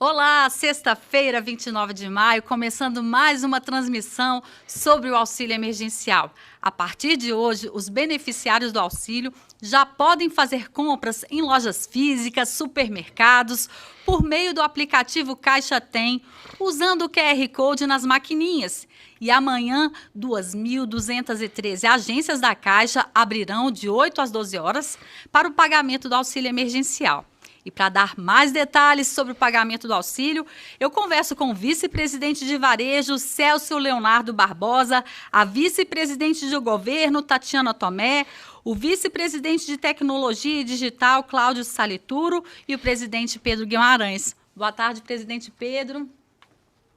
Olá, sexta-feira, 29 de maio, começando mais uma transmissão sobre o auxílio emergencial. A partir de hoje, os beneficiários do auxílio já podem fazer compras em lojas físicas, supermercados, por meio do aplicativo Caixa Tem, usando o QR Code nas maquininhas. E amanhã, 2.213 agências da Caixa abrirão de 8 às 12 horas para o pagamento do auxílio emergencial. E para dar mais detalhes sobre o pagamento do auxílio, eu converso com o vice-presidente de varejo, Célcio Leonardo Barbosa, a vice-presidente de governo, Tatiana Tomé, o vice-presidente de tecnologia e digital, Cláudio Salituro, e o presidente Pedro Guimarães. Boa tarde, presidente Pedro.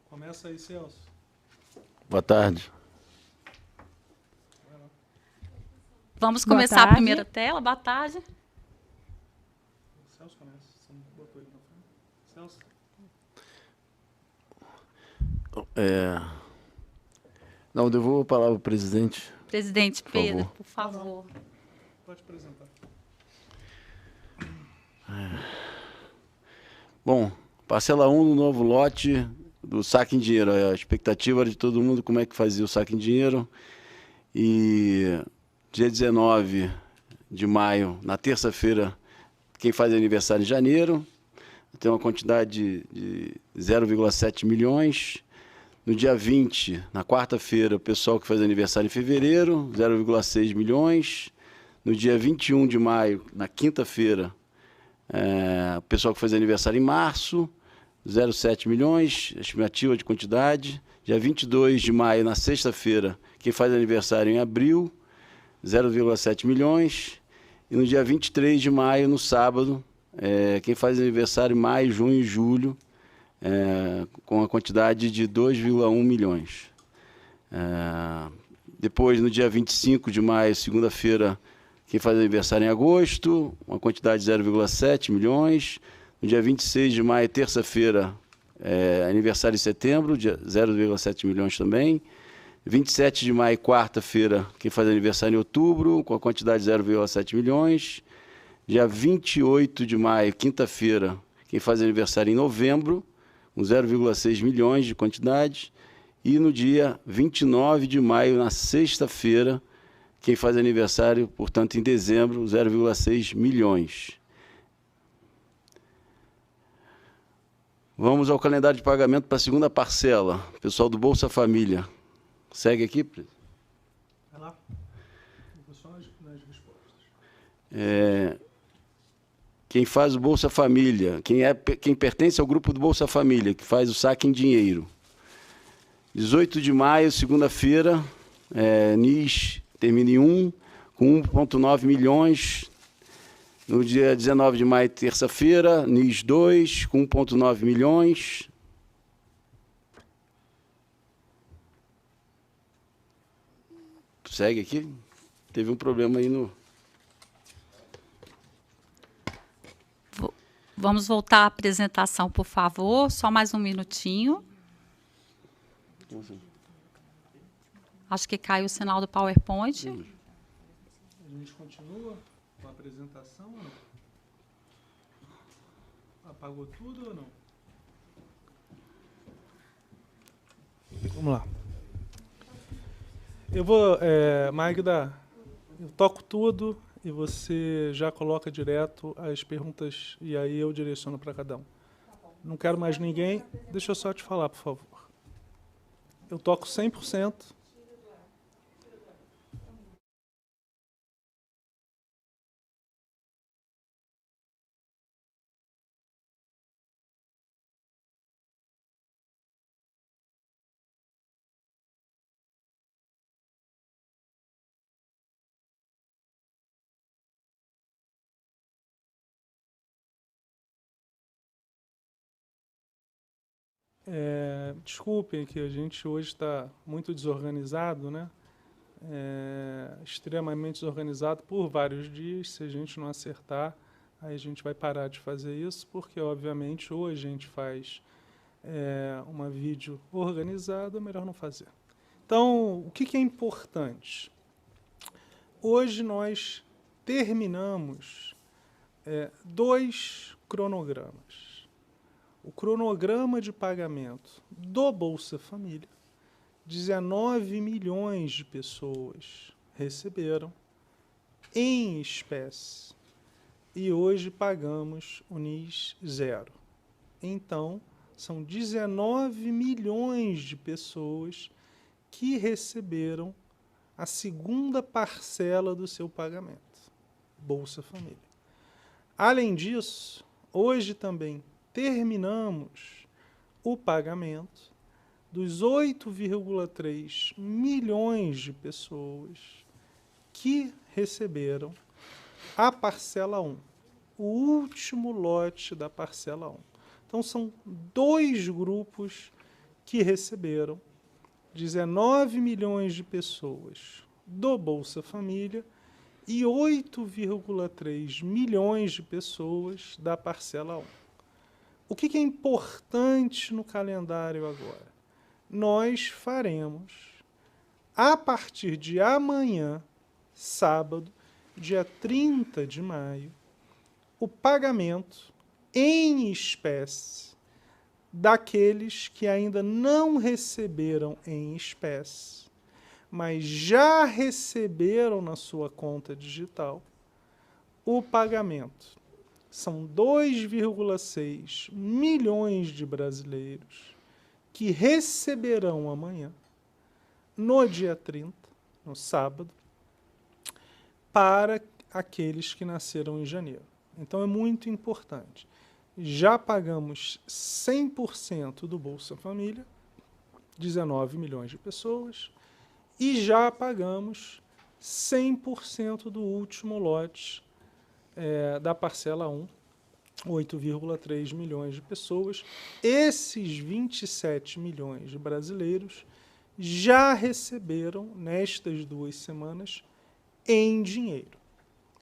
Começa aí, Celso. Boa tarde. Vamos começar a primeira tela. Boa tarde. Celso começa. Você não botou ele na frente? Celso? Não, devolvo a palavra ao presidente. Presidente Pedro, favor. por favor. Pode apresentar. Bom, parcela 1 do novo lote do saque em dinheiro. A expectativa de todo mundo como é que fazia o saque em dinheiro. E dia 19 de maio, na terça-feira, quem faz aniversário em janeiro, tem uma quantidade de 0,7 milhões. No dia 20, na quarta-feira, o pessoal que faz aniversário em fevereiro, 0,6 milhões. No dia 21 de maio, na quinta-feira, o pessoal que faz aniversário em março, 0,7 milhões, estimativa de quantidade. Dia 22 de maio, na sexta-feira, quem faz aniversário em abril, 0,7 milhões. E no dia 23 de maio, no sábado, quem faz aniversário em maio, junho e julho, com a quantidade de 2,1 milhões. Depois, no dia 25 de maio, segunda-feira, quem faz aniversário em agosto, uma quantidade de 0,7 milhões. No dia 26 de maio, terça-feira, aniversário em setembro, 0,7 milhões também. 27 de maio, quarta-feira, quem faz aniversário em outubro, com a quantidade de 0,7 milhões. Dia 28 de maio, quinta-feira, quem faz aniversário em novembro, com 0,6 milhões de quantidade. E no dia 29 de maio, na sexta-feira, quem faz aniversário, portanto, em dezembro, 0,6 milhões. Vamos ao calendário de pagamento para a segunda parcela. Pessoal do Bolsa Família. Segue aqui. Vai lá. Vou só nas respostas. Quem faz o Bolsa Família, quem pertence ao grupo do Bolsa Família, que faz o saque em dinheiro. 18 de maio, segunda-feira, NIS termina em 1, com 1,9 milhões. No dia 19 de maio, terça-feira, NIS 2, com 1,9 milhões. Segue aqui. Teve um problema aí no... Vamos voltar à apresentação, por favor. Só mais um minutinho. Acho que caiu o sinal do PowerPoint. A gente continua com a apresentação ou não? Apagou tudo ou não? Vamos lá. Eu vou, Magda, eu toco tudo e você já coloca direto as perguntas e aí eu direciono para cada um. Não quero mais ninguém. Deixa eu só te falar, por favor. Eu toco 100%. Desculpem que a gente hoje está muito desorganizado, né? Extremamente desorganizado por vários dias. Se a gente não acertar, aí a gente vai parar de fazer isso, porque, obviamente, ou a gente faz uma vídeo organizada, é melhor não fazer. Então, o que é importante? Hoje nós terminamos 2 cronogramas. o cronograma de pagamento do Bolsa Família, 19 milhões de pessoas receberam em espécie e hoje pagamos o NIS 0. Então, são 19 milhões de pessoas que receberam a segunda parcela do seu pagamento, Bolsa Família. Além disso, hoje também terminamos o pagamento dos 8,3 milhões de pessoas que receberam a parcela 1, o último lote da parcela 1. Então, são 2 grupos que receberam 19 milhões de pessoas do Bolsa Família e 8,3 milhões de pessoas da parcela 1. O que é importante no calendário agora? Nós faremos, a partir de amanhã, sábado, dia 30 de maio, o pagamento em espécie daqueles que ainda não receberam em espécie, mas já receberam na sua conta digital o pagamento. São 2,6 milhões de brasileiros que receberão amanhã, no dia 30, no sábado, para aqueles que nasceram em janeiro. Então é muito importante. Já pagamos 100% do Bolsa Família, 19 milhões de pessoas, e já pagamos 100% do último lote da parcela 1, 8,3 milhões de pessoas. Esses 27 milhões de brasileiros já receberam, nestas 2 semanas, em dinheiro.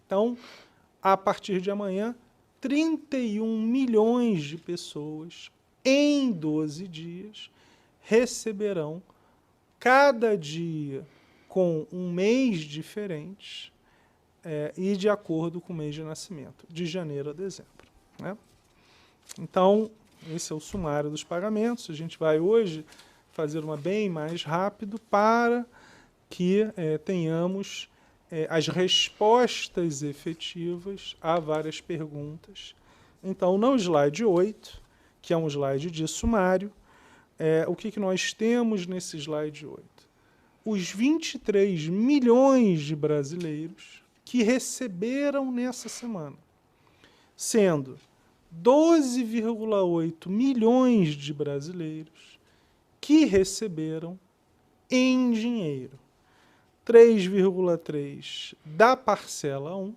Então, a partir de amanhã, 31 milhões de pessoas, em 12 dias, receberão, cada dia com um mês diferente e de acordo com o mês de nascimento, de janeiro a dezembro, né? Então, esse é o sumário dos pagamentos. A gente vai hoje fazer uma bem mais rápido para que tenhamos as respostas efetivas a várias perguntas. Então, no slide 8, que é um slide de sumário, o que nós temos nesse slide 8? Os 23 milhões de brasileiros que receberam nessa semana, sendo 12,8 milhões de brasileiros que receberam em dinheiro 3,3 da parcela 1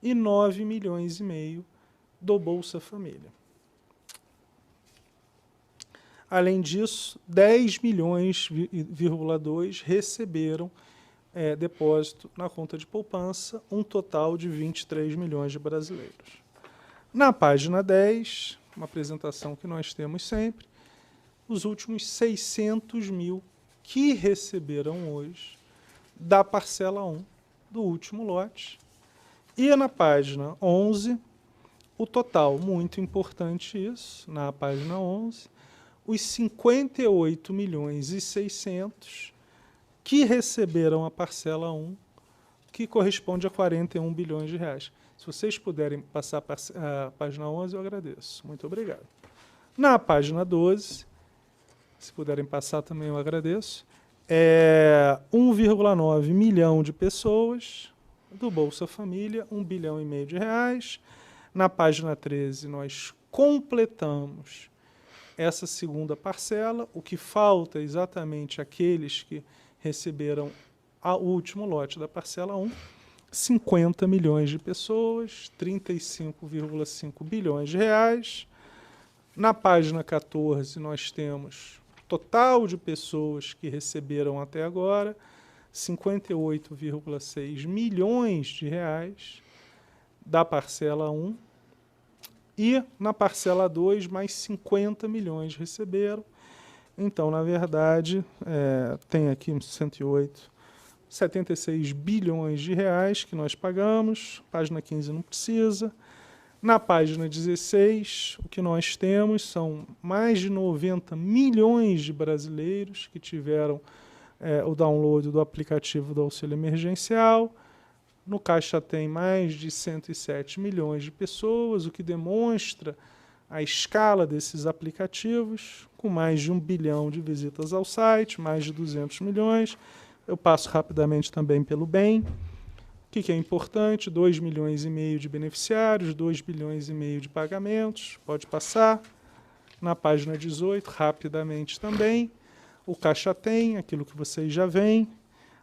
e 9 milhões e meio do Bolsa Família. Além disso, 10 milhões,2 receberam depósito na conta de poupança, um total de 23 milhões de brasileiros. Na página 10, uma apresentação que nós temos sempre, os últimos 600 mil que receberam hoje da parcela 1 do último lote. E na página 11, o total, muito importante isso, na página 11, os 58 milhões e 600 que receberam a parcela 1, que corresponde a 41 bilhões de reais. Se vocês puderem passar a página 11, eu agradeço. Muito obrigado. Na página 12, se puderem passar também, eu agradeço. 1,9 milhão de pessoas do Bolsa Família, 1,5 bilhão de reais. Na página 13, nós completamos essa segunda parcela. O que falta é exatamente aqueles que receberam o último lote da parcela 1, 50 milhões de pessoas, 35,5 bilhões de reais. Na página 14, nós temos total de pessoas que receberam até agora, 58,6 milhões de reais da parcela 1. E na parcela 2, mais 50 milhões receberam. Então, na verdade, tem aqui 76 bilhões de reais que nós pagamos. Página 15 não precisa. Na página 16, o que nós temos são mais de 90 milhões de brasileiros que tiveram o download do aplicativo do auxílio emergencial. No Caixa tem mais de 107 milhões de pessoas, o que demonstra a escala desses aplicativos, com mais de 1 bilhão de visitas ao site, mais de 200 milhões. Eu passo rapidamente também pelo BEM. O que é importante? 2 milhões e meio de beneficiários, 2 bilhões e meio de pagamentos. Pode passar. Na página 18, rapidamente também. O Caixa Tem, aquilo que vocês já veem.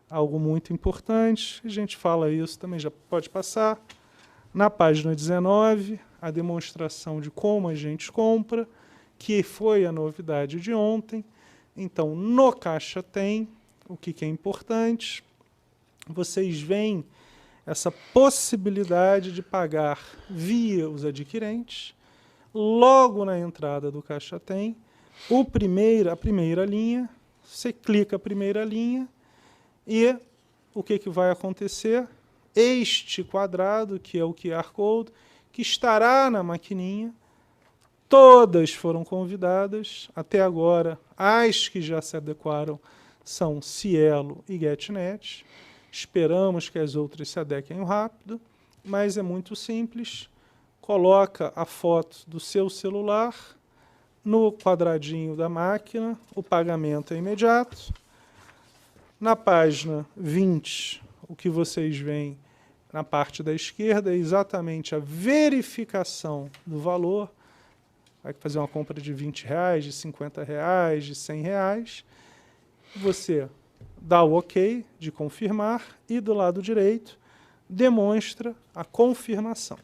Algo muito importante. A gente fala isso também, já pode passar. Na página 19, a demonstração de como a gente compra, que foi a novidade de ontem. Então, no Caixa Tem, o que é importante? Vocês veem essa possibilidade de pagar via os adquirentes. Logo na entrada do Caixa Tem, a primeira linha, você clica a primeira linha e o que vai acontecer? Este quadrado, que é o QR Code, que estará na maquininha, todas foram convidadas. Até agora, as que já se adequaram são Cielo e GetNet. Esperamos que as outras se adequem rápido, mas é muito simples. Coloca a foto do seu celular no quadradinho da máquina, o pagamento é imediato. Na página 20, o que vocês veem na parte da esquerda é exatamente a verificação do valor. Vai fazer uma compra de R$20, de R$50, de R$100. Você dá o OK de confirmar e do lado direito demonstra a confirmação.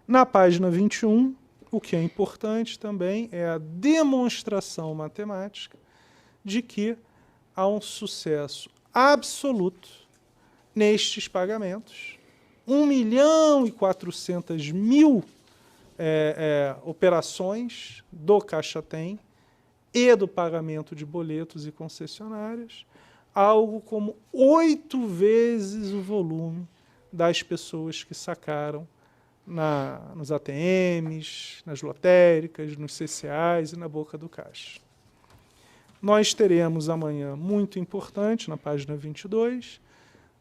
Na página 21, o que é importante também é a demonstração matemática de que há um sucesso absoluto nestes pagamentos. 1.400.000 operações do Caixa Tem e do pagamento de boletos e concessionárias, algo como 8 vezes o volume das pessoas que sacaram nos ATMs, nas lotéricas, nos CCAs e na boca do caixa. Nós teremos amanhã, muito importante, na página 22,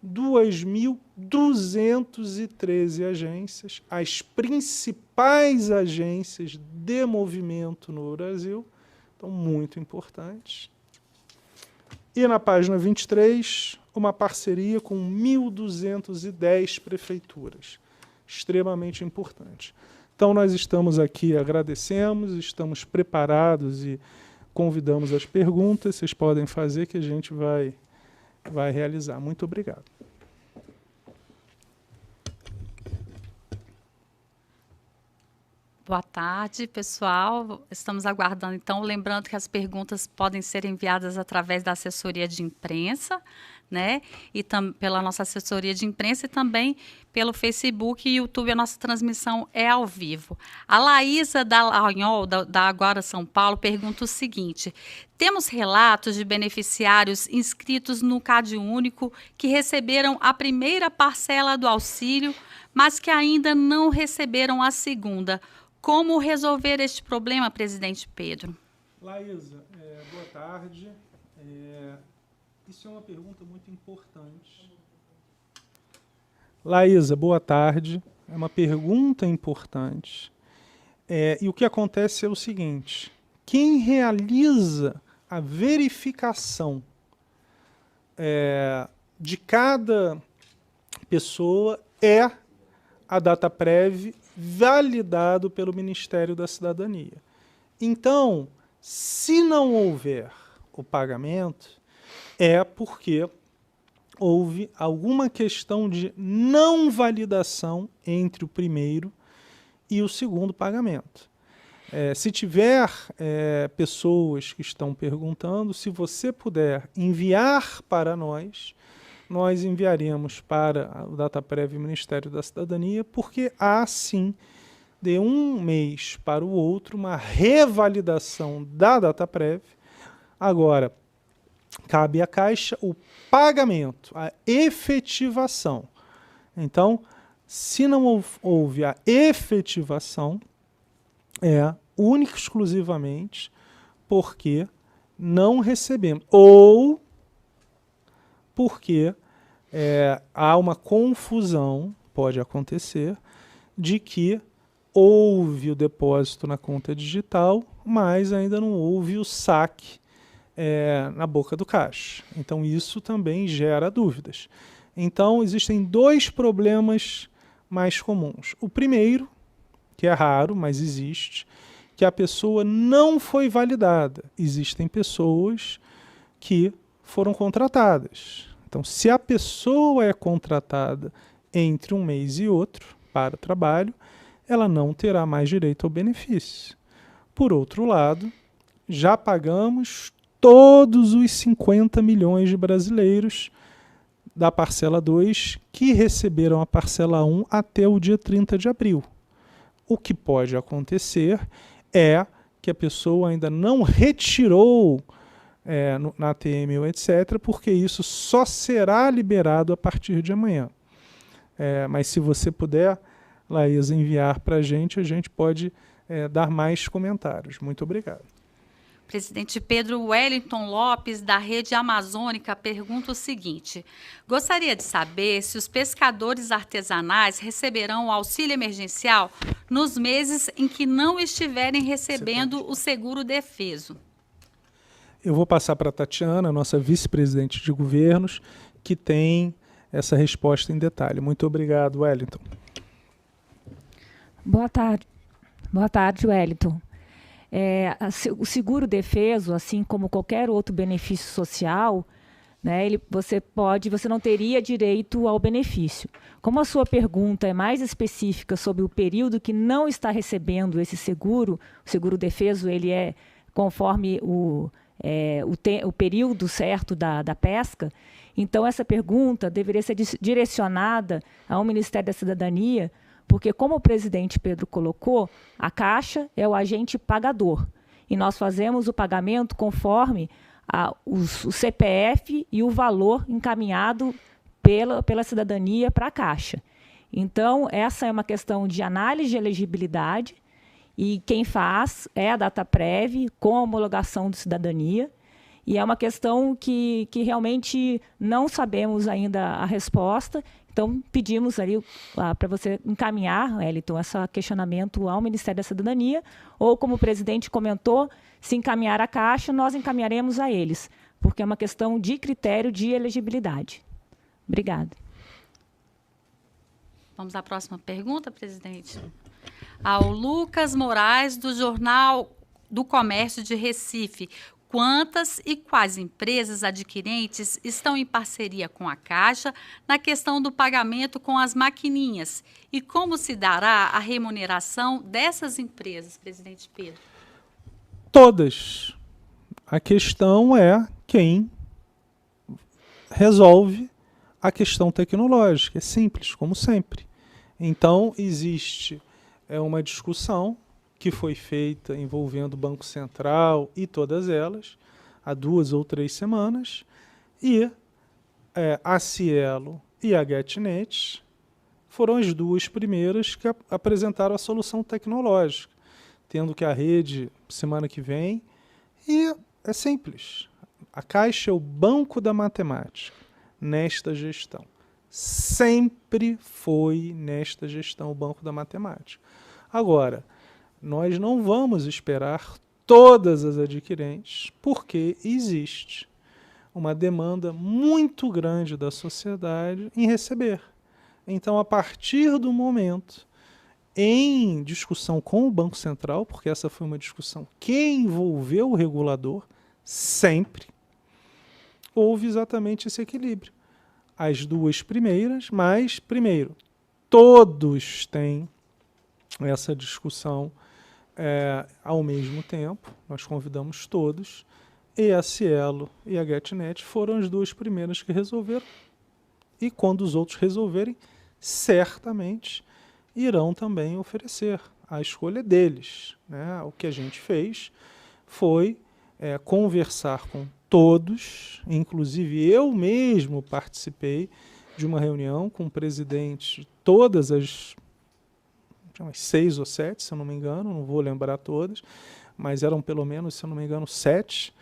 2.213 agências, as principais agências de movimento no Brasil, então muito importantes. E na página 23, uma parceria com 1.210 prefeituras, extremamente importante. Então nós estamos aqui, agradecemos, estamos preparados e convidamos as perguntas, vocês podem fazer que a gente vai realizar. Muito obrigado. Boa tarde, pessoal. Estamos aguardando, então, lembrando que as perguntas podem ser enviadas através da assessoria de imprensa, né? E pela nossa assessoria de imprensa e também pelo Facebook e YouTube. A nossa transmissão é ao vivo. A Laísa Dallagnol, da Agora São Paulo, pergunta o seguinte: temos relatos de beneficiários inscritos no CadÚnico que receberam a primeira parcela do auxílio, mas que ainda não receberam a segunda. Como resolver este problema, presidente Pedro? Laísa, boa tarde. Isso é uma pergunta muito importante. Laísa, boa tarde. É uma pergunta importante. E o que acontece é o seguinte: quem realiza a verificação de cada pessoa é a DataPrev, validado pelo Ministério da Cidadania. Então, se não houver o pagamento, é porque houve alguma questão de não validação entre o primeiro e o segundo pagamento. Se tiver pessoas que estão perguntando, se você puder enviar para nós enviaremos para o DataPrev e o Ministério da Cidadania, porque há, sim, de um mês para o outro, uma revalidação da DataPrev. Agora, cabe à Caixa o pagamento, a efetivação. Então, Se não houve a efetivação, é única e exclusivamente porque não recebemos, ou porque há uma confusão, pode acontecer, de que houve o depósito na conta digital, mas ainda não houve o saque na boca do caixa. Então isso também gera dúvidas. Então existem dois problemas mais comuns. O primeiro, que é raro, mas existe, que a pessoa não foi validada. Existem pessoas que foram contratadas. Então, se a pessoa é contratada entre um mês e outro para o trabalho, ela não terá mais direito ao benefício. Por outro lado, já pagamos todos os 50 milhões de brasileiros da parcela 2 que receberam a parcela 1 até o dia 30 de abril. O que pode acontecer é que a pessoa ainda não retirou na ATM ou etc., porque isso só será liberado a partir de amanhã. Mas se você puder, Laís, enviar para a gente pode dar mais comentários. Muito obrigado. Presidente Pedro Wellington Lopes, da Rede Amazônica, pergunta o seguinte: gostaria de saber se os pescadores artesanais receberão o auxílio emergencial nos meses em que não estiverem recebendo o seguro defeso. Eu vou passar para a Tatiana, nossa vice-presidente de governos, que tem essa resposta em detalhe. Muito obrigado, Wellington. Boa tarde. Boa tarde, Wellington. O seguro defeso, assim como qualquer outro benefício social, né, você não teria direito ao benefício. Como a sua pergunta é mais específica sobre o período que não está recebendo esse seguro, o seguro defeso ele é conforme o período certo da pesca, então essa pergunta deveria ser direcionada ao Ministério da Cidadania, porque, como o presidente Pedro colocou, a Caixa é o agente pagador. E nós fazemos o pagamento conforme o CPF e o valor encaminhado pela cidadania para a Caixa. Então, essa é uma questão de análise de elegibilidade, e quem faz é a Dataprev com a homologação de cidadania. E é uma questão que realmente não sabemos ainda a resposta. Então, pedimos ali para você encaminhar, Wellington, esse questionamento ao Ministério da Cidadania, ou, como o presidente comentou, se encaminhar à Caixa, nós encaminharemos a eles, porque é uma questão de critério de elegibilidade. Obrigada. Vamos à próxima pergunta, presidente. Ao Lucas Moraes, do Jornal do Comércio de Recife. Quantas e quais empresas adquirentes estão em parceria com a Caixa na questão do pagamento com as maquininhas? E como se dará a remuneração dessas empresas, presidente Pedro? Todas. A questão é quem resolve a questão tecnológica. É simples, como sempre. Então, existe uma discussão que foi feita envolvendo o Banco Central e todas elas, há 2 ou 3 semanas, e a Cielo e a GetNet foram as 2 primeiras que apresentaram a solução tecnológica, tendo que a rede semana que vem, e é simples. A Caixa é o banco da matemática nesta gestão. Sempre foi nesta gestão o banco da matemática. Agora, nós não vamos esperar todas as adquirentes, porque existe uma demanda muito grande da sociedade em receber. Então, a partir do momento, em discussão com o Banco Central, porque essa foi uma discussão que envolveu o regulador, sempre, houve exatamente esse equilíbrio. As 2 primeiras, mas, primeiro, todos têm essa discussão ao mesmo tempo, nós convidamos todos, e a Cielo e a GetNet foram as 2 primeiras que resolveram, e quando os outros resolverem, certamente irão também oferecer. A escolha deles, né? O que a gente fez foi conversar com todos, inclusive eu mesmo participei de uma reunião com o presidente de todas as 6 ou 7, se eu não me engano, não vou lembrar todas, mas eram pelo menos, se eu não me engano, 7,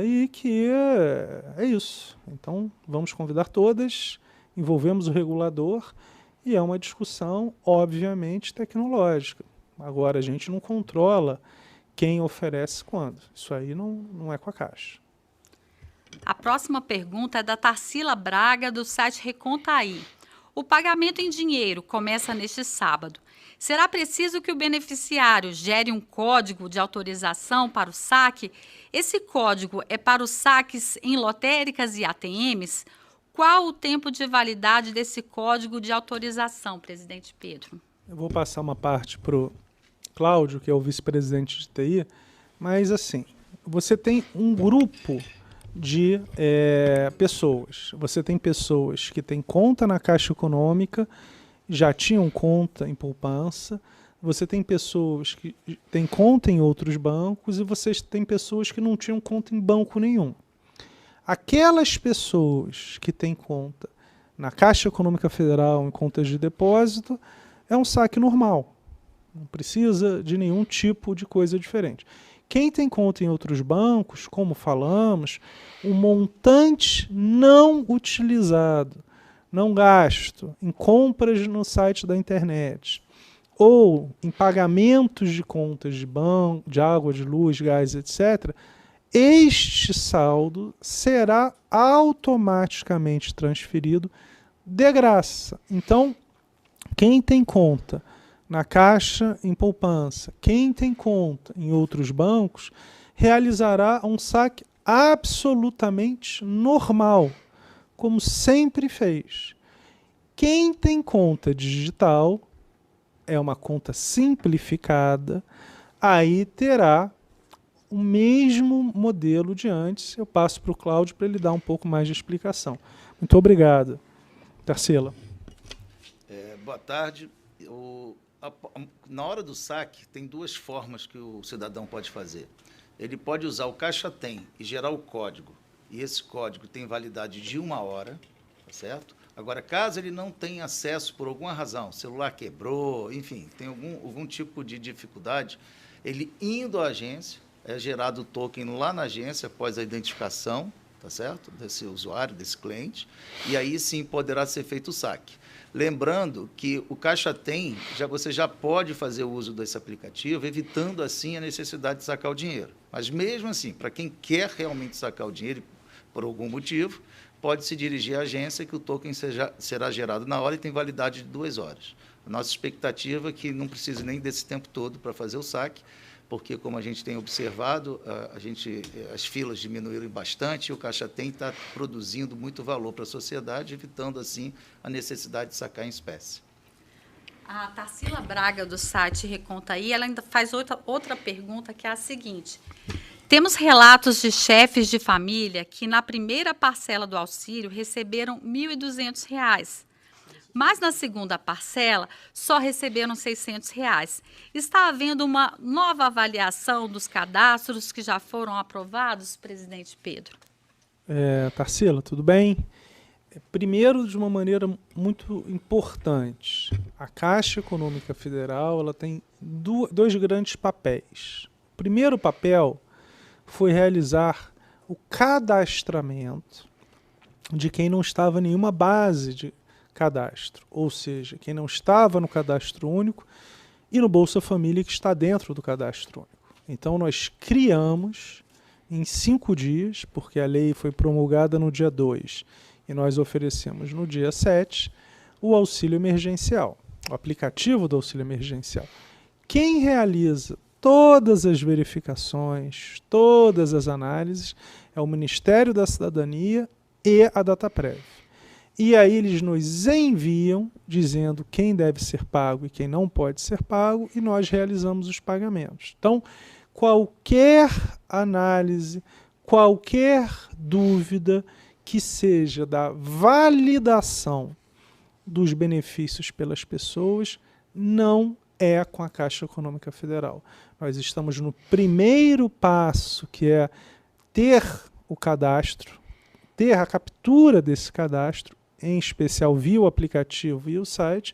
e que é isso. Então, vamos convidar todas, envolvemos o regulador, e é uma discussão, obviamente, tecnológica. Agora, a gente não controla quem oferece quando. Isso aí não é com a Caixa. A próxima pergunta é da Tarsila Braga, do site Recontaí. O pagamento em dinheiro começa neste sábado. Será preciso que o beneficiário gere um código de autorização para o saque? Esse código é para os saques em lotéricas e ATMs? Qual o tempo de validade desse código de autorização, presidente Pedro? Eu vou passar uma parte para o Cláudio, que é o vice-presidente de TI, mas assim, você tem um grupo de pessoas. Você tem pessoas que têm conta na Caixa Econômica, já tinham conta em poupança, você tem pessoas que têm conta em outros bancos e você tem pessoas que não tinham conta em banco nenhum. Aquelas pessoas que têm conta na Caixa Econômica Federal, em contas de depósito, é um saque normal. Não precisa de nenhum tipo de coisa diferente. Quem tem conta em outros bancos, como falamos, o montante não utilizado, não gasto em compras no site da internet ou em pagamentos de contas de banco, de água, de luz, gás, etc., este saldo será automaticamente transferido de graça. Então, quem tem conta na Caixa em poupança, quem tem conta em outros bancos, realizará um saque absolutamente normal, como sempre fez. Quem tem conta digital, é uma conta simplificada, aí terá o mesmo modelo de antes. Eu passo para o Cláudio para ele dar um pouco mais de explicação. Muito obrigado. Tarsila. Boa tarde. Na hora do saque, tem duas formas que o cidadão pode fazer. Ele pode usar o Caixa Tem e gerar o código, e esse código tem validade de 1 hora, tá certo? Agora, caso ele não tenha acesso por alguma razão, o celular quebrou, enfim, tem algum tipo de dificuldade, ele indo à agência, é gerado o token lá na agência após a identificação, tá certo? Desse usuário, desse cliente, e aí sim poderá ser feito o saque. Lembrando que o Caixa Tem, você já pode fazer o uso desse aplicativo, evitando assim a necessidade de sacar o dinheiro. Mas mesmo assim, para quem quer realmente sacar o dinheiro, por algum motivo, pode se dirigir à agência que o token será gerado na hora e tem validade de 2 horas. A nossa expectativa é que não precise nem desse tempo todo para fazer o saque, porque, como a gente tem observado, as filas diminuíram bastante e o Caixa Tem está produzindo muito valor para a sociedade, evitando, assim, a necessidade de sacar em espécie. A Tarsila Braga, do site Recontaí, ela ainda faz outra pergunta, que é a seguinte. Temos relatos de chefes de família que, na primeira parcela do auxílio, receberam R$ 1.200. Mas na segunda parcela só receberam R$ 600. Está havendo uma nova avaliação dos cadastros que já foram aprovados, presidente Pedro? Tarsila, tudo bem? Primeiro, de uma maneira muito importante, a Caixa Econômica Federal ela tem dois grandes papéis. O primeiro papel foi realizar o cadastramento de quem não estava em nenhuma base de cadastro, ou seja, quem não estava no cadastro único e no Bolsa Família que está dentro do cadastro único. Então nós criamos em 5 dias, porque a lei foi promulgada no dia 2 e nós oferecemos no dia 7, o auxílio emergencial, o aplicativo do auxílio emergencial. Quem realiza todas as verificações, todas as análises, é o Ministério da Cidadania e a Dataprev. E aí eles nos enviam dizendo quem deve ser pago e quem não pode ser pago, e nós realizamos os pagamentos. Então, qualquer análise, qualquer dúvida que seja da validação dos benefícios pelas pessoas, não é com a Caixa Econômica Federal. Nós estamos no primeiro passo, que é ter o cadastro, ter a captura desse cadastro em especial via o aplicativo e o site,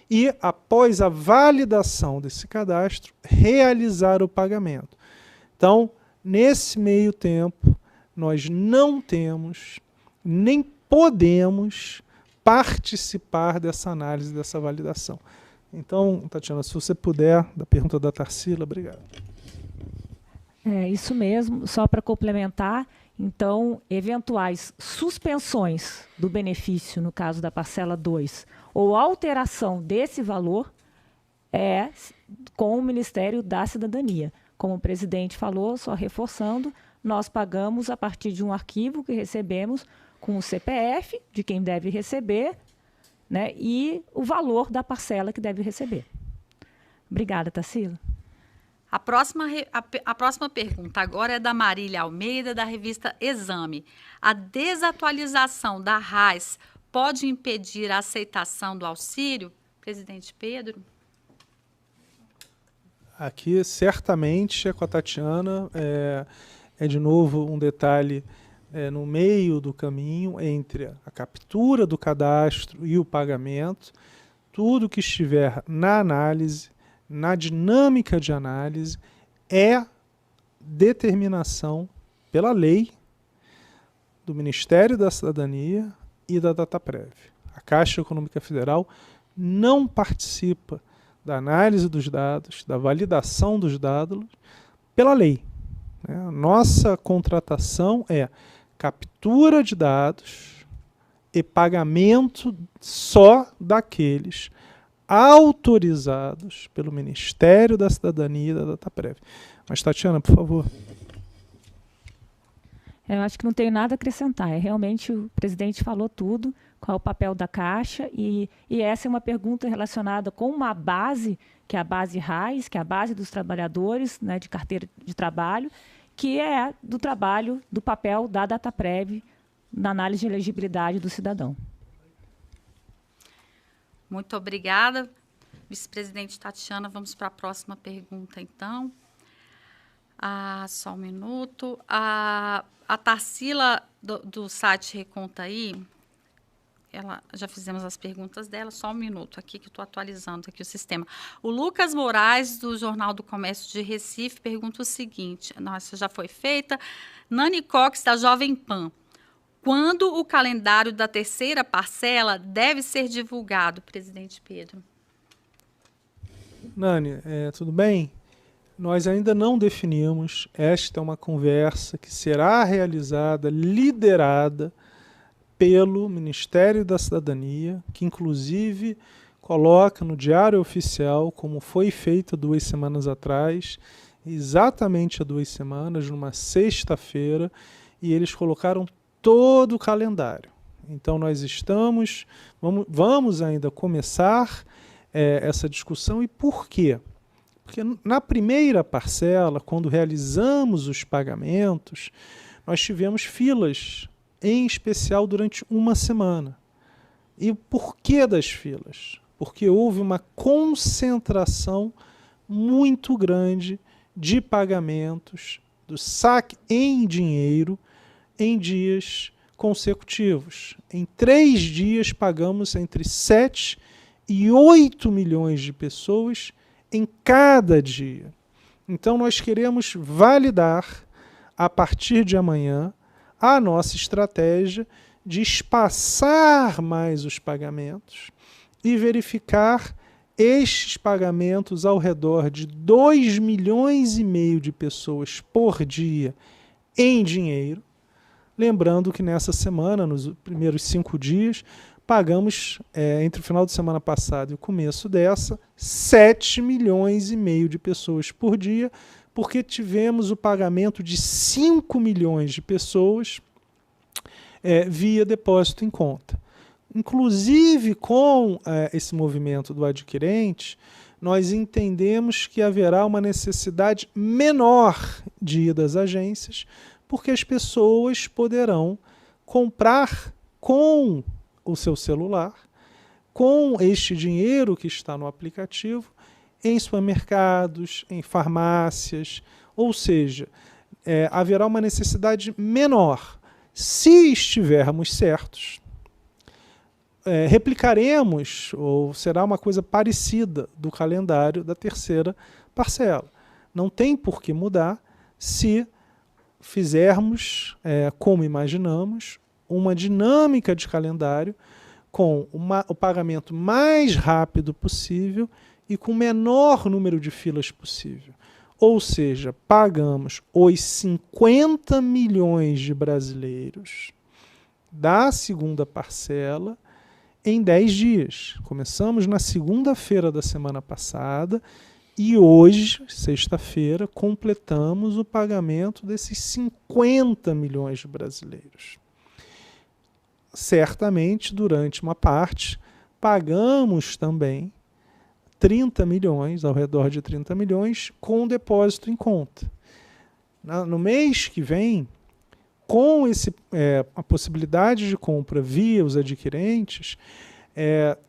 e, após a validação desse cadastro, realizar o pagamento. Então, nesse meio tempo, nós não temos, nem podemos participar dessa análise, dessa validação. Então, Tatiana, se você puder, da pergunta da Tarsila, obrigado. É isso mesmo, só para complementar, então, eventuais suspensões do benefício, no caso da parcela 2, ou alteração desse valor, é com o Ministério da Cidadania. Como o presidente falou, só reforçando, nós pagamos a partir de um arquivo que recebemos com o CPF de quem deve receber, né, e o valor da parcela que deve receber. Obrigada, Tarsila. A próxima pergunta agora é da Marília Almeida, da revista Exame. A desatualização da RAIS pode impedir a aceitação do auxílio? Presidente Pedro? Aqui, certamente, é com a Tatiana. É de novo um detalhe no meio do caminho entre a captura do cadastro e o pagamento. Tudo que estiver na análise, na dinâmica de análise, é determinação pela lei do Ministério da Cidadania e da Dataprev. A Caixa Econômica Federal não participa da análise dos dados, da validação dos dados, pela lei. A nossa contratação é captura de dados e pagamento só daqueles autorizados pelo Ministério da Cidadania e da Dataprev. Mas, Tatiana, por favor. Eu acho que não tenho nada a acrescentar. Realmente o presidente falou tudo, qual é o papel da Caixa, e essa é uma pergunta relacionada com uma base, que é a base RAIS, que é a base dos trabalhadores, né, de carteira de trabalho, que é do trabalho, do papel da Dataprev na análise de elegibilidade do cidadão. Muito obrigada, vice-presidente Tatiana. Vamos para a próxima pergunta, então. Só um minuto. A Tarsila, do site Reconta Aí, já fizemos as perguntas dela, só um minuto aqui que estou atualizando aqui o sistema. O Lucas Moraes, do Jornal do Comércio de Recife, pergunta o seguinte, nossa, já foi feita. Nani Cox, da Jovem Pan. Quando o calendário da terceira parcela deve ser divulgado, presidente Pedro? Nani, tudo bem? Nós ainda não definimos. Esta é uma conversa que será realizada, liderada pelo Ministério da Cidadania, que inclusive coloca no Diário Oficial, como foi feito 2 semanas atrás, exatamente há 2 semanas, numa sexta-feira, e eles colocaram todo o calendário. Então nós vamos ainda começar essa discussão. E por quê? Porque na primeira parcela, quando realizamos os pagamentos, nós tivemos filas, em especial durante 1 semana. E por que das filas? Porque houve uma concentração muito grande de pagamentos do saque em dinheiro em dias consecutivos. Em 3 dias pagamos entre 7 e 8 milhões de pessoas em cada dia. Então nós queremos validar, a partir de amanhã, a nossa estratégia de espaçar mais os pagamentos e verificar estes pagamentos ao redor de 2,5 milhões de pessoas por dia em dinheiro. Lembrando que nessa semana, nos primeiros 5 dias, pagamos, entre o final de semana passado e o começo dessa, 7,5 milhões de pessoas por dia, porque tivemos o pagamento de 5 milhões de pessoas via depósito em conta. Inclusive, com esse movimento do adquirente, nós entendemos que haverá uma necessidade menor de ir às agências, porque as pessoas poderão comprar com o seu celular, com este dinheiro que está no aplicativo, em supermercados, em farmácias, ou seja, haverá uma necessidade menor. Se estivermos certos, replicaremos, ou será uma coisa parecida do calendário da terceira parcela. Não tem por que mudar se fizermos, como imaginamos, uma dinâmica de calendário com o pagamento mais rápido possível e com o menor número de filas possível. Ou seja, pagamos os 50 milhões de brasileiros da segunda parcela em 10 dias. Começamos na segunda-feira da semana passada e hoje, sexta-feira, completamos o pagamento desses 50 milhões de brasileiros. Certamente, durante uma parte, pagamos também 30 milhões, ao redor de 30 milhões, com depósito em conta. No mês que vem, com a possibilidade de compra via os adquirentes,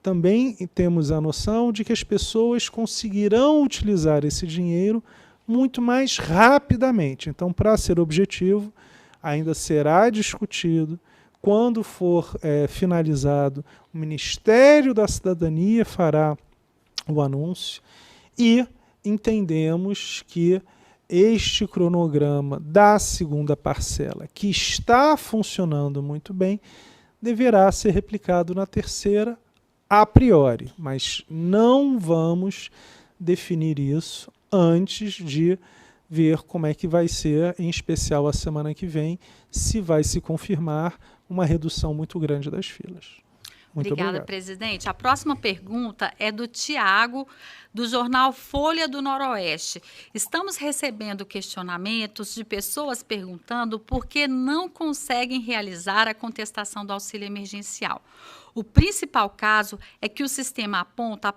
também temos a noção de que as pessoas conseguirão utilizar esse dinheiro muito mais rapidamente. Então, para ser objetivo, ainda será discutido. Quando for finalizado, o Ministério da Cidadania fará o anúncio e entendemos que este cronograma da segunda parcela, que está funcionando muito bem, deverá ser replicado na terceira a priori, mas não vamos definir isso antes de ver como é que vai ser, em especial a semana que vem, se vai se confirmar uma redução muito grande das filas. Muito Obrigada, presidente. A próxima pergunta é do Tiago, do jornal Folha do Noroeste. Estamos recebendo questionamentos de pessoas perguntando por que não conseguem realizar a contestação do auxílio emergencial. O principal caso é que o sistema aponta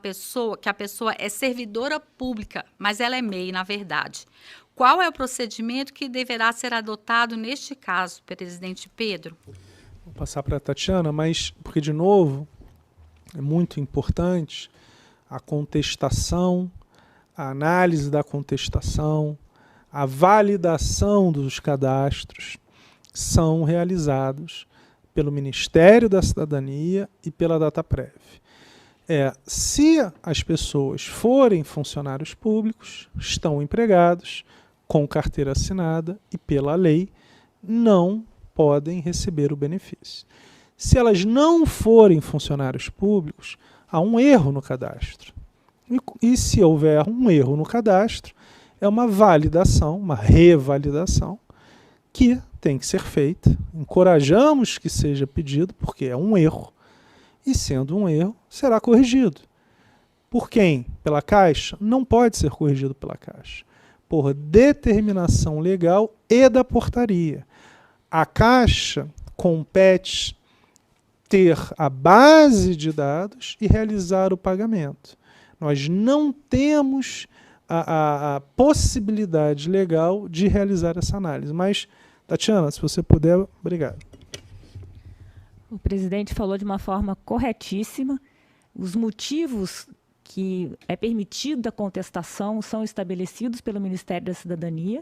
que a pessoa é servidora pública, mas ela é MEI, na verdade. Qual é o procedimento que deverá ser adotado neste caso, presidente Pedro? Vou passar para a Tatiana, mas, porque, de novo, é muito importante a contestação, a análise da contestação, a validação dos cadastros são realizados pelo Ministério da Cidadania e pela Dataprev. Se as pessoas forem funcionários públicos, estão empregados, com carteira assinada e pela lei, não podem receber o benefício. Se elas não forem funcionários públicos, há um erro no cadastro. E se houver um erro no cadastro, é uma validação, uma revalidação, que tem que ser feita. Encorajamos que seja pedido, porque é um erro. E sendo um erro, será corrigido. Por quem? Pela Caixa? Não pode ser corrigido pela Caixa. Por determinação legal e da portaria. A Caixa compete ter a base de dados e realizar o pagamento. Nós não temos a possibilidade legal de realizar essa análise. Mas, Tatiana, se você puder, obrigado. O presidente falou de uma forma corretíssima. Os motivos que é permitida a contestação são estabelecidos pelo Ministério da Cidadania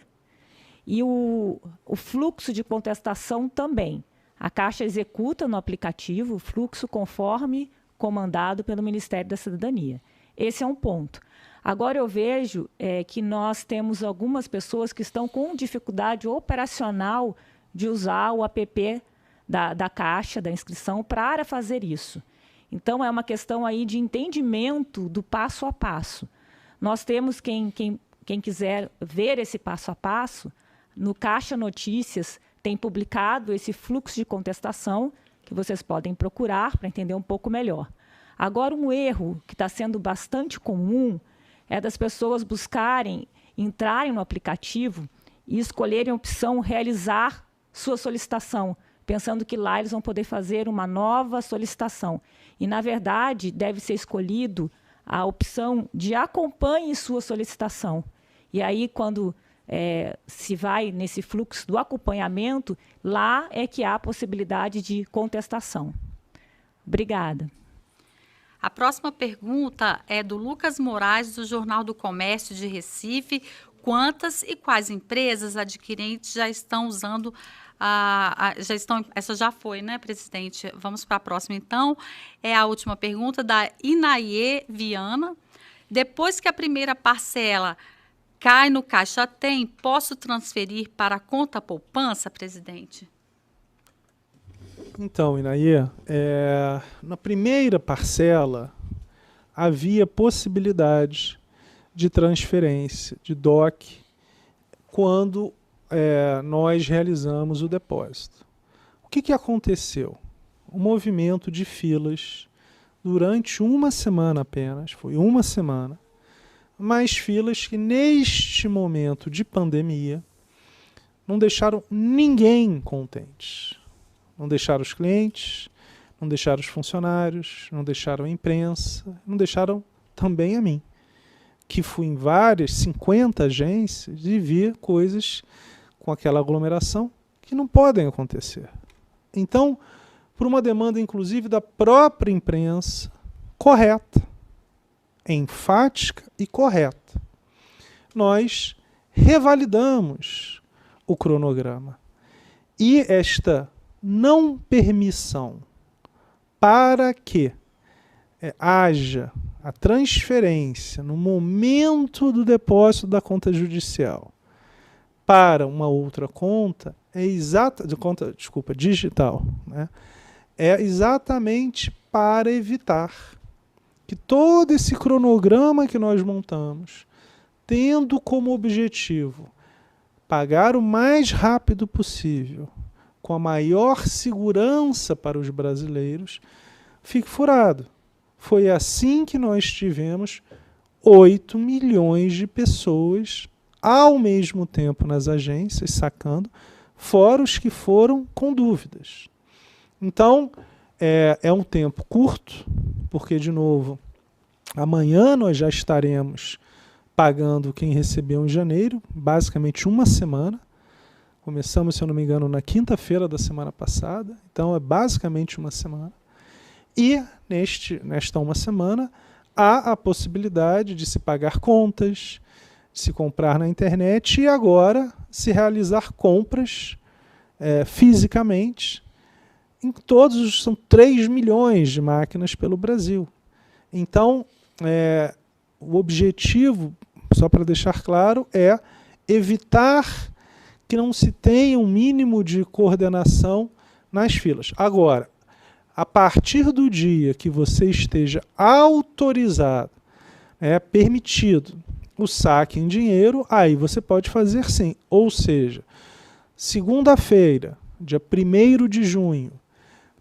e o fluxo de contestação também. A Caixa executa no aplicativo o fluxo conforme comandado pelo Ministério da Cidadania. Esse é um ponto. Agora eu vejo que nós temos algumas pessoas que estão com dificuldade operacional de usar o app da Caixa, da inscrição, para fazer isso. Então, é uma questão aí de entendimento do passo a passo. Nós temos, quem quiser ver esse passo a passo, no Caixa Notícias tem publicado esse fluxo de contestação, que vocês podem procurar para entender um pouco melhor. Agora, um erro que está sendo bastante comum é das pessoas entrarem no aplicativo e escolherem a opção realizar sua solicitação, pensando que lá eles vão poder fazer uma nova solicitação. E, na verdade, deve ser escolhido a opção de acompanhe sua solicitação. E aí, quando se vai nesse fluxo do acompanhamento, lá é que há a possibilidade de contestação. Obrigada. A próxima pergunta é do Lucas Moraes, do Jornal do Comércio de Recife. Quantas e quais empresas adquirentes já estão usando Essa já foi, né, presidente? Vamos para a próxima, então. É a última pergunta da Inaie Viana. Depois que a primeira parcela cai no Caixa Tem, posso transferir para a conta poupança, presidente? Então, Inaie, na primeira parcela havia possibilidade de transferência de DOC quando nós realizamos o depósito. O que aconteceu? Um movimento de filas durante uma semana apenas, foi uma semana, mas filas que neste momento de pandemia não deixaram ninguém contente. Não deixaram os clientes, não deixaram os funcionários, não deixaram a imprensa, não deixaram também a mim, que fui em várias, 50 agências e vi coisas com aquela aglomeração que não podem acontecer. Então, por uma demanda, inclusive, da própria imprensa, correta, enfática e correta, nós revalidamos o cronograma. E esta não permissão para que haja a transferência no momento do depósito da conta judicial para uma outra conta digital, né? É exatamente para evitar que todo esse cronograma que nós montamos, tendo como objetivo pagar o mais rápido possível, com a maior segurança para os brasileiros, fique furado. Foi assim que nós tivemos 8 milhões de pessoas ao mesmo tempo nas agências sacando, fora os que foram com dúvidas. Então, é um tempo curto, porque, de novo, amanhã nós já estaremos pagando quem recebeu em janeiro, basicamente uma semana. Começamos, se eu não me engano, na quinta-feira da semana passada, então é basicamente uma semana. E, nesta uma semana, há a possibilidade de se pagar contas, de se comprar na internet e agora se realizar compras fisicamente em são 3 milhões de máquinas pelo Brasil. Então, o objetivo, só para deixar claro, é evitar que não se tenha um mínimo de coordenação nas filas. Agora, a partir do dia que você esteja autorizado, permitido o saque em dinheiro, aí você pode fazer sim. Ou seja, segunda-feira, dia 1º de junho,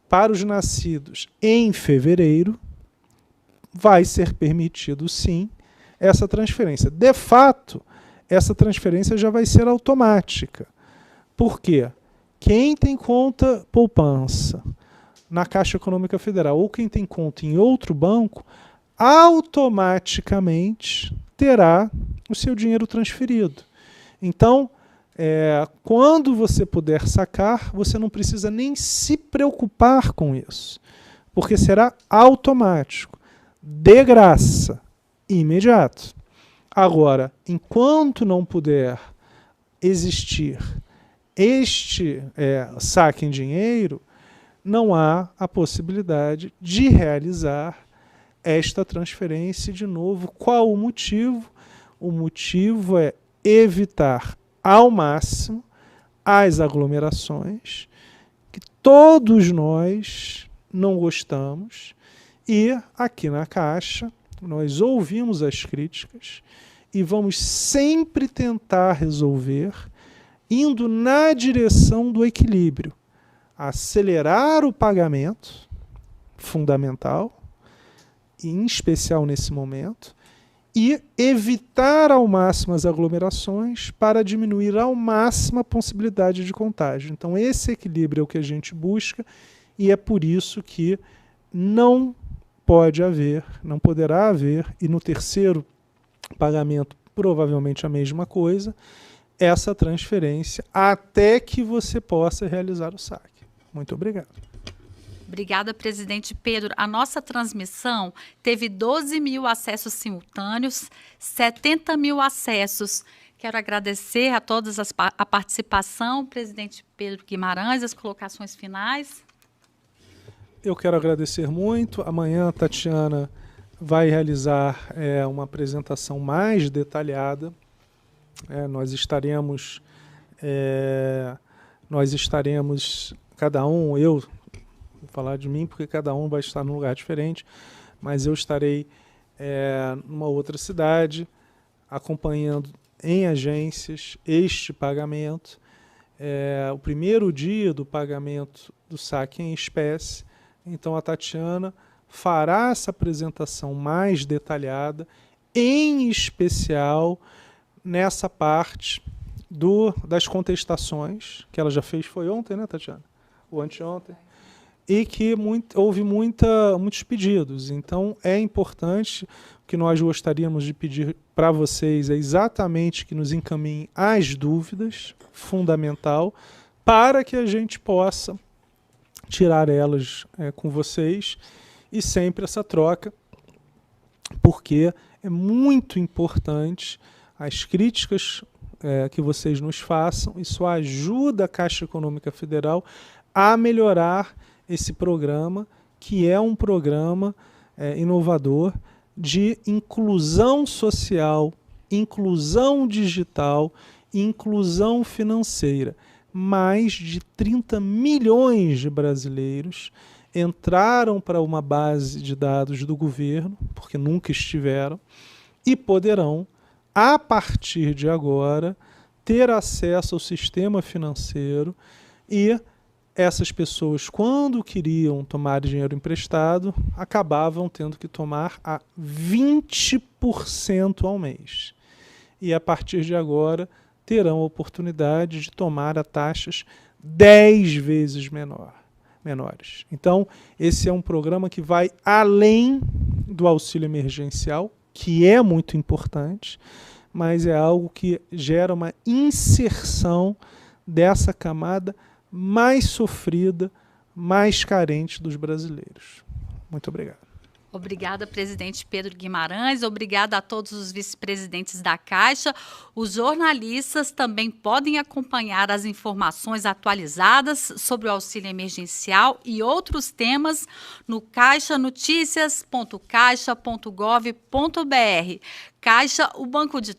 para os nascidos em fevereiro, vai ser permitido sim essa transferência. De fato, essa transferência já vai ser automática. Por quê? Quem tem conta poupança na Caixa Econômica Federal ou quem tem conta em outro banco, automaticamente terá o seu dinheiro transferido. Então, quando você puder sacar, você não precisa nem se preocupar com isso, porque será automático, de graça, imediato. Agora, enquanto não puder existir este saque em dinheiro, não há a possibilidade de realizar esta transferência. De novo, qual o motivo? O motivo é evitar ao máximo as aglomerações que todos nós não gostamos, e aqui na Caixa nós ouvimos as críticas e vamos sempre tentar resolver indo na direção do equilíbrio. Acelerar o pagamento, fundamental, em especial nesse momento, e evitar ao máximo as aglomerações para diminuir ao máximo a possibilidade de contágio. Então, esse equilíbrio é o que a gente busca e é por isso que não pode haver, não poderá haver, e no terceiro pagamento provavelmente a mesma coisa, essa transferência até que você possa realizar o saque. Muito obrigado. Obrigada, presidente Pedro. A nossa transmissão teve 12 mil acessos simultâneos, 70 mil acessos Quero agradecer a todas a participação, presidente Pedro Guimarães, as colocações finais. Eu quero agradecer muito. Amanhã a Tatiana vai realizar uma apresentação mais detalhada. Nós estaremos, cada um, eu vou falar de mim porque cada um vai estar num lugar diferente, mas eu estarei numa outra cidade, acompanhando em agências este pagamento. O primeiro dia do pagamento do saque em espécie. Então a Tatiana fará essa apresentação mais detalhada, em especial nessa parte das contestações, que ela já fez, foi ontem, né, Tatiana? Ou anteontem. E que houve muitos pedidos. Então é importante, o que nós gostaríamos de pedir para vocês é exatamente que nos encaminhem as dúvidas, fundamental, para que a gente possa tirar elas com vocês, e sempre essa troca, porque é muito importante as críticas que vocês nos façam. Isso ajuda a Caixa Econômica Federal a melhorar esse programa, que é um programa inovador de inclusão social, inclusão digital e inclusão financeira. Mais de 30 milhões de brasileiros entraram para uma base de dados do governo, porque nunca estiveram, e poderão, a partir de agora, ter acesso ao sistema financeiro. E essas pessoas, quando queriam tomar dinheiro emprestado, acabavam tendo que tomar a 20% ao mês. E a partir de agora, terão a oportunidade de tomar a taxas 10 vezes menores. Então, esse é um programa que vai além do auxílio emergencial, que é muito importante, mas é algo que gera uma inserção dessa camada mais sofrida, mais carente dos brasileiros. Muito obrigado. Obrigada, presidente Pedro Guimarães. Obrigada a todos os vice-presidentes da Caixa. Os jornalistas também podem acompanhar as informações atualizadas sobre o auxílio emergencial e outros temas no caixanoticias.caixa.gov.br. Caixa, o banco de